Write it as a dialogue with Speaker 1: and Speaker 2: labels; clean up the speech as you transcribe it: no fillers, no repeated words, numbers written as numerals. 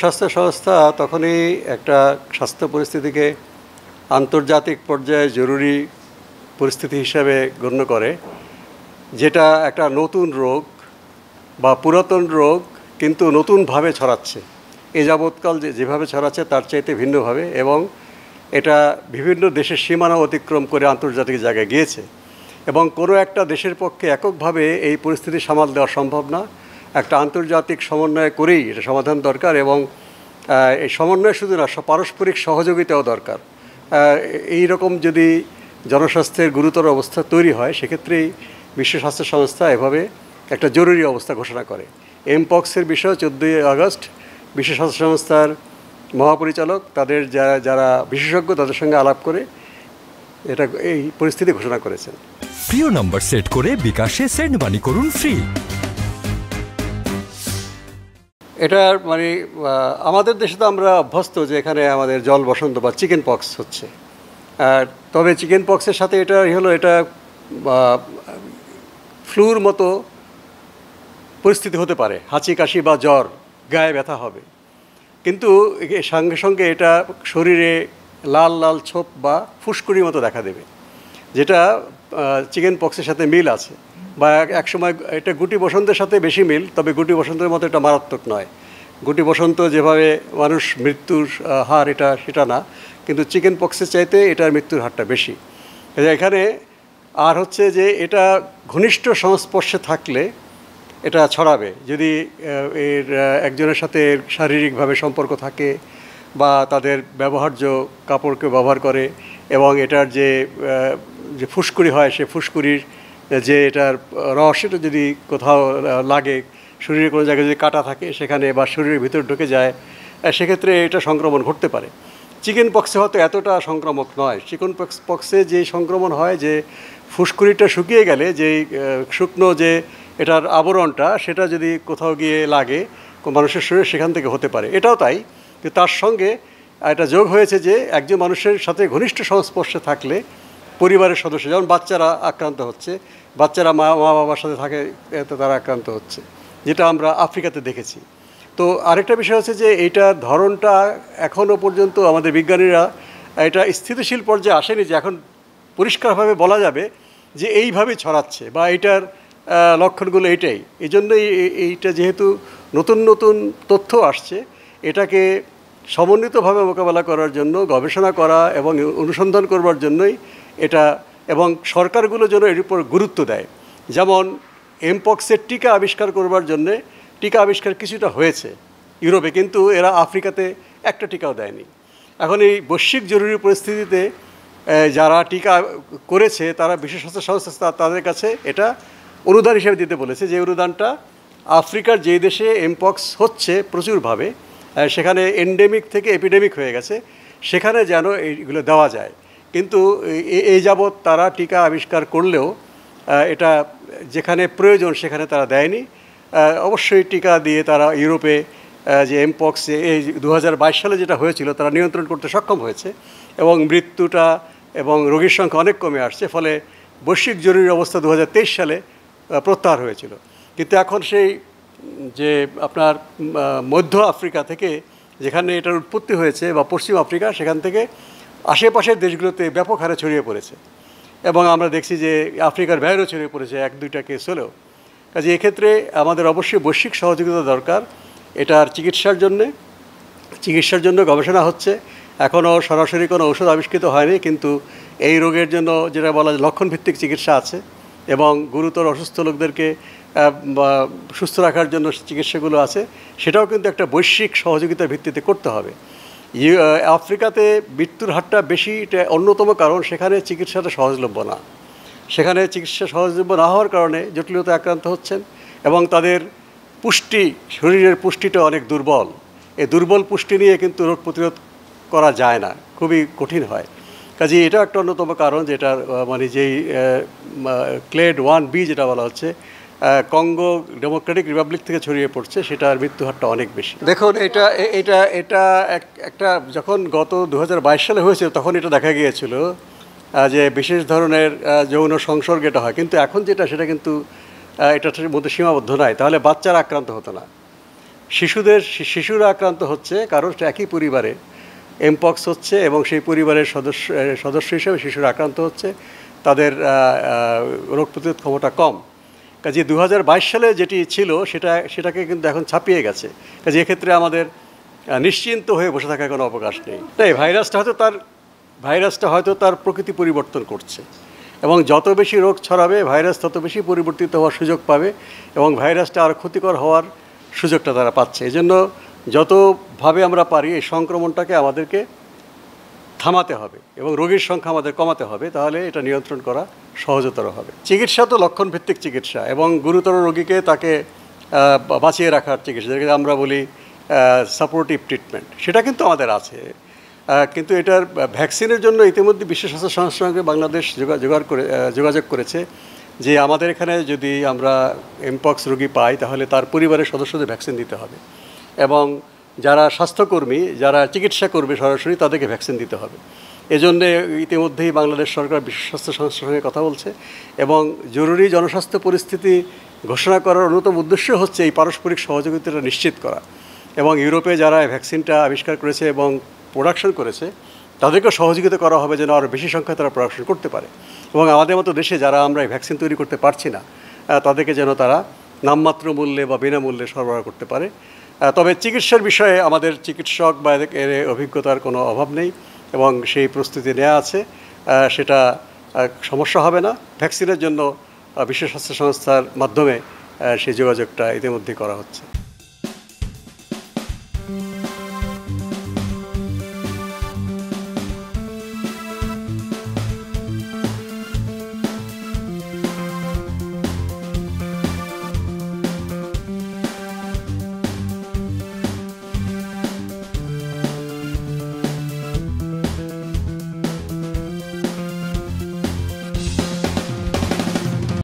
Speaker 1: স্বাস্থ্য সংস্থা তখনই একটা স্বাস্থ্য পরিস্থিতিকে আন্তর্জাতিক পর্যায়ে জরুরি পরিস্থিতি হিসাবে গণ্য করে, যেটা একটা নতুন রোগ বা পুরাতন রোগ কিন্তু নতুনভাবে ছড়াচ্ছে। এ যাবৎকাল যেভাবে ছড়াচ্ছে তার চাইতে ভিন্নভাবে, এবং এটা বিভিন্ন দেশের সীমানা অতিক্রম করে আন্তর্জাতিক জায়গায় গিয়েছে। এবং কোনো একটা দেশের পক্ষে এককভাবে এই পরিস্থিতি সামাল দেওয়া সম্ভব না। একটা আন্তর্জাতিক সমন্বয় করেই এটা সমাধান দরকার, এবং এই সমন্বয় শুধু না, পারস্পরিক সহযোগিতাও দরকার। এই রকম যদি জনস্বাস্থ্যের গুরুতর অবস্থা তৈরি হয়, সেক্ষেত্রেই বিশ্ব স্বাস্থ্য সংস্থা এভাবে একটা জরুরি অবস্থা ঘোষণা করে। এমপক্সের বিষয়ে 14ই আগস্ট বিশ্ব স্বাস্থ্য সংস্থার মহাপরিচালক তাদের যারা বিশেষজ্ঞ তাদের সঙ্গে আলাপ করে এটা এই পরিস্থিতি ঘোষণা করেছেন।
Speaker 2: প্রিয় নাম্বার সেট করে বিকাশে সেন্ড মানি করুন ফ্রি।
Speaker 1: এটা মানে আমাদের দেশে তো আমরা অভ্যস্ত যে এখানে আমাদের জল বসন্ত বা চিকেন পক্স হচ্ছে। তবে চিকেন পক্সের সাথে এটা হলো, এটা ফ্লুর মতো পরিস্থিতি হতে পারে, হাঁচি কাশি বা জ্বর, গায়ে ব্যথা হবে, কিন্তু সঙ্গে সঙ্গে এটা শরীরে লাল লাল ছোপ বা ফুসকুড়ির মতো দেখা দেবে, যেটা চিকেন পক্সের সাথে মিল আছে। বা একসময় এটা গুটি বসন্তের সাথে বেশি মিল, তবে গুটি বসন্তের মতো এটা মারাত্মক নয়। গুটি বসন্ত যেভাবে মানুষ মৃত্যুর হার এটা সেটা না, কিন্তু চিকেন পক্সের চাইতে এটার মৃত্যুর হারটা বেশি। এখানে আর হচ্ছে যে এটা ঘনিষ্ঠ সংস্পর্শে থাকলে এটা ছড়াবে, যদি এর একজনের সাথে শারীরিকভাবে সম্পর্ক থাকে বা তাদের ব্যবহার্য কাপড়কে ব্যবহার করে, এবং এটার যে ফুসকুড়ি হয় সে ফুসকুড়ির যে এটার রস, এটা যদি কোথাও লাগে, শরীরে কোনো জায়গায় যদি কাটা থাকে সেখানে বা শরীরের ভিতর ঢুকে যায়, সেক্ষেত্রে এটা সংক্রমণ ঘটতে পারে। চিকেন পক্সে হয়তো এতটা সংক্রামক নয়। চিকেন পক্সে যে সংক্রমণ হয়, যে ফুসকুড়িটা শুকিয়ে গেলে যেই শুকনো যে এটার আবরণটা, সেটা যদি কোথাও গিয়ে লাগে মানুষের শরীরে, সেখান থেকে হতে পারে। এটাও তাই, কিন্তু তার সঙ্গে এটা যোগ হয়েছে যে একজন মানুষের সাথে ঘনিষ্ঠ সংস্পর্শে থাকলে পরিবারের সদস্য, যেমন বাচ্চারা আক্রান্ত হচ্ছে, বাচ্চারা মা বাবার সাথে থাকে, এতে তারা আক্রান্ত হচ্ছে, যেটা আমরা আফ্রিকাতে দেখেছি। তো আরেকটা বিষয় হচ্ছে যে এইটার ধরনটা এখনও পর্যন্ত আমাদের বিজ্ঞানীরা এটা স্থিতিশীল পর্যায়ে আসেনি যে এখন পরিষ্কারভাবে বলা যাবে যে এইভাবেই ছড়াচ্ছে বা এইটার লক্ষণগুলো এইটাই। এই জন্যই এইটা যেহেতু নতুন নতুন তথ্য আসছে, এটাকে সমন্বিতভাবে মোকাবেলা করার জন্য গবেষণা করা এবং অনুসন্ধান করবার জন্যই এটা, এবং সরকারগুলো যেন এর উপর গুরুত্ব দেয়। যেমন এমপক্সের টিকা আবিষ্কার করবার জন্যে টিকা আবিষ্কার কিছুটা হয়েছে ইউরোপে, কিন্তু এরা আফ্রিকাতে একটা টিকাও দেয়নি। এখন এই বৈশ্বিক জরুরি পরিস্থিতিতে যারা টিকা করেছে তারা বিশ্ব স্বাস্থ্য সংস্থা তাদের কাছে এটা অনুদান হিসেবে দিতে বলেছে, যে অনুদানটা আফ্রিকার যে দেশে এমপক্স হচ্ছে প্রচুরভাবে, সেখানে এন্ডেমিক থেকে এপিডেমিক হয়ে গেছে, সেখানে যেন এইগুলো দেওয়া যায়। কিন্তু এই যাবৎ তারা টিকা আবিষ্কার করলেও এটা যেখানে প্রয়োজন সেখানে তারা দেয়নি। অবশ্যই টিকা দিয়ে তারা ইউরোপে যে এমপক্স এই 2022 সালে যেটা হয়েছিল তারা নিয়ন্ত্রণ করতে সক্ষম হয়েছে, এবং মৃত্যুটা এবং রোগীর সংখ্যা অনেক কমে আসছে। ফলে বৈশ্বিক জরুরি অবস্থা 2023 সালে প্রত্যাহার হয়েছিল। কিন্তু এখন সেই যে আপনার মধ্য আফ্রিকা থেকে যেখানে এটার উৎপত্তি হয়েছে বা পশ্চিম আফ্রিকা, সেখান থেকে আশেপাশের দেশগুলোতে ব্যাপক হারে ছড়িয়ে পড়েছে, এবং আমরা দেখছি যে আফ্রিকার বাইরেও ছড়িয়ে পড়েছে 1-2টা কেস হলেও। কাজে এক্ষেত্রে আমাদের অবশ্যই বৈশ্বিক সহযোগিতা দরকার। এটার চিকিৎসার জন্য গবেষণা হচ্ছে। এখনও সরাসরি কোনো ওষুধ আবিষ্কৃত হয়নি, কিন্তু এই রোগের জন্য যেটা বলা যায় লক্ষণভিত্তিক চিকিৎসা আছে, এবং গুরুতর অসুস্থ লোকদেরকে সুস্থ রাখার জন্য চিকিৎসাগুলো আছে। সেটাও কিন্তু একটা বৈশ্বিক সহযোগিতার ভিত্তিতে করতে হবে। আফ্রিকাতে মৃত্যুর হারটা বেশি, এটা অন্যতম কারণ সেখানে চিকিৎসাটা সহজলভ্য না। সেখানে চিকিৎসা সহজলভ্য না হওয়ার কারণে জটিলতায় আক্রান্ত হচ্ছেন, এবং তাদের শরীরের পুষ্টিটা অনেক দুর্বল। এই দুর্বল পুষ্টি নিয়ে কিন্তু রোগ প্রতিরোধ করা যায় না, খুবই কঠিন হয়। কাজে এটা একটা অন্যতম কারণ, যেটা মানে যেই ক্লেড 1B যেটা বলা হচ্ছে কঙ্গো ডেমোক্রেটিক রিপাবলিক থেকে ছড়িয়ে পড়ছে, সেটার মৃত্যু হারটা অনেক বেশি। দেখুন, এটা একটা যখন গত 2022 সালে হয়েছিল তখন এটা দেখা গিয়েছিল যে বিশেষ ধরনের যৌন সংসর্গ এটা হয়, কিন্তু এখন যেটা সেটা কিন্তু এটার মধ্যে সীমাবদ্ধ নয়। তাহলে বাচ্চারা আক্রান্ত হতো না। শিশুরা আক্রান্ত হচ্ছে কারণ একই পরিবারে এমপক্স হচ্ছে এবং সেই পরিবারের সদস্য হিসেবে শিশুরা আক্রান্ত হচ্ছে, তাদের রোগ প্রতিরোধ ক্ষমতা কম। কাজে 2022 সালে যেটি ছিল সেটাকে কিন্তু এখন ছাপিয়ে গেছে। কাজে এক্ষেত্রে আমাদের নিশ্চিন্ত হয়ে বসে থাকার কোনো অবকাশ নেই। তাই ভাইরাসটা হয়তো তার প্রকৃতি পরিবর্তন করছে এবং যত বেশি রোগ ছড়াবে ভাইরাস তত বেশি পরিবর্তিত হওয়ার সুযোগ পাবে এবং ভাইরাসটা আরও ক্ষতিকর হওয়ার সুযোগটা তারা পাচ্ছে। এই জন্য যতভাবে আমরা পারি এই সংক্রমণটাকে আমাদেরকে থামাতে হবে এবং রোগীর সংখ্যা আমাদের কমাতে হবে, তাহলে এটা নিয়ন্ত্রণ করা সহজতর হবে। চিকিৎসা তো লক্ষণভিত্তিক চিকিৎসা এবং গুরুতর রোগীকে তাকে বাঁচিয়ে রাখার চিকিৎসা, যেটাকে আমরা বলি সাপোর্টিভ ট্রিটমেন্ট, সেটা কিন্তু আমাদের আছে। কিন্তু এটার ভ্যাকসিনের জন্য ইতিমধ্যে বিশ্ব স্বাস্থ্য সংস্থার সঙ্গে বাংলাদেশ যোগাযোগ করেছে যে আমাদের এখানে যদি আমরা এমপক্স রোগী পাই তাহলে তার পরিবারের সদস্যদের ভ্যাকসিন দিতে হবে এবং যারা স্বাস্থ্যকর্মী, যারা চিকিৎসা করবে সরাসরি, তাদেরকে ভ্যাকসিন দিতে হবে। এজন্যে ইতিমধ্যেই বাংলাদেশ সরকার বিশ্ব স্বাস্থ্য সংস্থার সঙ্গে কথা বলছে এবং জরুরি জনস্বাস্থ্য পরিস্থিতি ঘোষণা করার অন্যতম উদ্দেশ্য হচ্ছে এই পারস্পরিক সহযোগিতাটা নিশ্চিত করা এবং ইউরোপে যারা ভ্যাকসিনটা আবিষ্কার করেছে এবং প্রোডাকশন করেছে তাদেরকেও সহযোগিতা করা হবে যেন আরও বেশি সংখ্যায় তারা প্রোডাকশন করতে পারে এবং আমাদের মতো দেশে যারা আমরা এই ভ্যাকসিন তৈরি করতে পারছি না তাদেরকে যেন তারা নামমাত্র মূল্যে বা বিনামূল্যে সরবরাহ করতে পারে। তবে চিকিৎসার বিষয়ে আমাদের চিকিৎসক বা এর অভিজ্ঞতার কোনো অভাব নেই এবং সেই প্রস্তুতি নেওয়া আছে, সেটা সমস্যা হবে না। ভ্যাকসিনের জন্য বিশ্ব স্বাস্থ্য সংস্থার মাধ্যমে সেই যোগাযোগটা ইতিমধ্যেই করা হচ্ছে।